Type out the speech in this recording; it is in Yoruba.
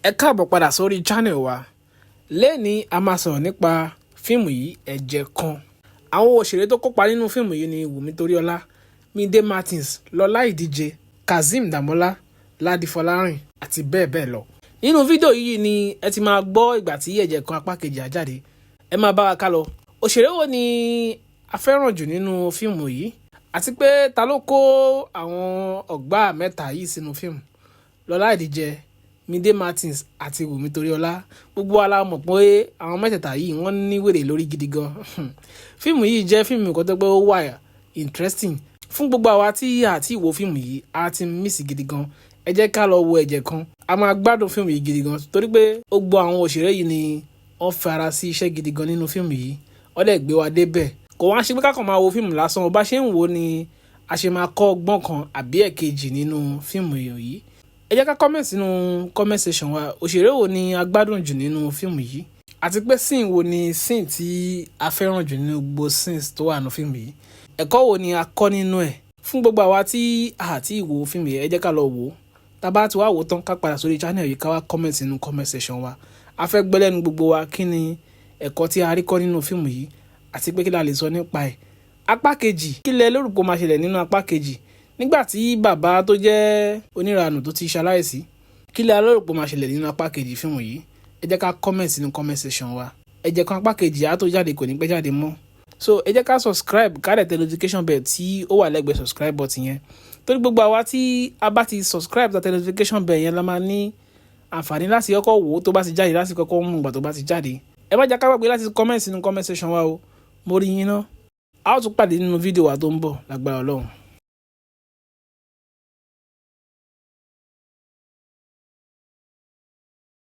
Ẹ káàbọ̀ padà sórí channel wa. Lẹ́ni a máa sọ̀rọ̀ nípa fíìmù yìí Ẹ̀jẹ̀ Kan. Àwọn òṣèré tó kópa nínú fíìmù yìí ni Wùmí Toríọlá, Mide Martins, Lọlá Ìdíje, Kazeem Damola, Ládi Fọlárìn àti bẹ́ẹ̀ bẹ́ẹ̀ lọ. Nínú fídíò yìí ni ẹ ti máa gbọ́ ìgbà tí Ẹ̀jẹ̀ Kan apá kejì á jáde. Ẹ máa bá wa ká lọ. Òṣèré wo ni a fẹ́ràn jù nínú fíìmù yìí? Àti pé ta ló kó àwọn ọ̀gbá mẹ́ta yìí sínú fíìmù? Lọlá Ìdíje, Mide Martins àti Wùmí Toríọlá. Gbogbo wa la mọ̀ pé àwọn mẹ́tẹ̀ẹ̀ta yìí wọ́n ní wèrè lórí gidi gan. Fíìmù yìí jẹ́ fíìmù kan tó pé ó wà interesting. Fún gbogbo àwa tí àti ìwò fíìmù yìí a ti miss gidi gan. Ẹ jẹ́ ká lọ wo Ẹ̀jẹ̀ Kan. A máa gbádùn fíìmù yìí gidi gan torí pé gbogbo àwọn òṣèré yìí ni wọ́n fara sí iṣẹ́ gidi gan nínú fíìmù yìí. Wọ́n dẹ̀ gbé wa débẹ̀. Kò wá ṣe pé ká kàn máa wo fíìmù lásán. Bá ṣe ń wò ni a ṣe máa kọ́ ọgbọ́n kan àbí ẹ̀kejì nínú fíìmù yìí. Ẹ jẹ́ ká comment sínú comment section wa. Òṣèré wo ni a gbádùn jù nínú fíìmù yìí? Àti pé scene wo ni scene tí a fẹ́ràn jù nínú gbogbo scenes tó wà nínú fíìmù yìí? Ẹ̀kọ́ wo ni a kọ́ nínú ẹ̀? Fún gbogbo àwa tí àti ìwò fíìmù yìí, ẹ jẹ́ ká lọ wò ó. Tá bá ti wá wò tán ká padà sórí channel yìí ká wá comment sínú comment section wa. A fẹ́ gbọ́ lẹ́nu gbogbo wa kí ni ẹ̀kọ́ tí a rí kọ́ nínú fíìmù yìí àti pé kí la lè sọ nípa ẹ̀. Apá kejì, kí lẹ lérò pé ó máa ṣẹlẹ̀ nínú apá kejì? Nígbà tí bàbá tó jẹ́ oníranù tó ti ṣaláìsí, kí lẹ lérò pé ó máa ṣẹlẹ̀ nínú apá kejì fíìmù yìí? Ẹ jẹ́ ká comment sínú comment section wa. Ẹ̀jẹ̀ Kan apá kejì á tó jáde kò ní pẹ́ jáde mọ́. So ẹ jẹ́ ká subscribe ká dẹ̀ tẹ notification bell tí ó wà lẹ́gbẹ̀ẹ́ subscribe button yẹn. Torí gbogbo àwa tí a bá ti subscribe tá tẹ notification bell yẹn la máa ní àǹfààní láti kọ́kọ́ wò ó tó bá ti jáde, láti kọ́kọ́ mú ìgbà tó bá ti jáde. Ẹ má jẹ́ ká gbàgbé láti comment sínú comment section wa o. Mo rí yín ná. A ó tún pàdé nínú fídíò wa tó ń bọ̀ lágbára Ọlọ́run.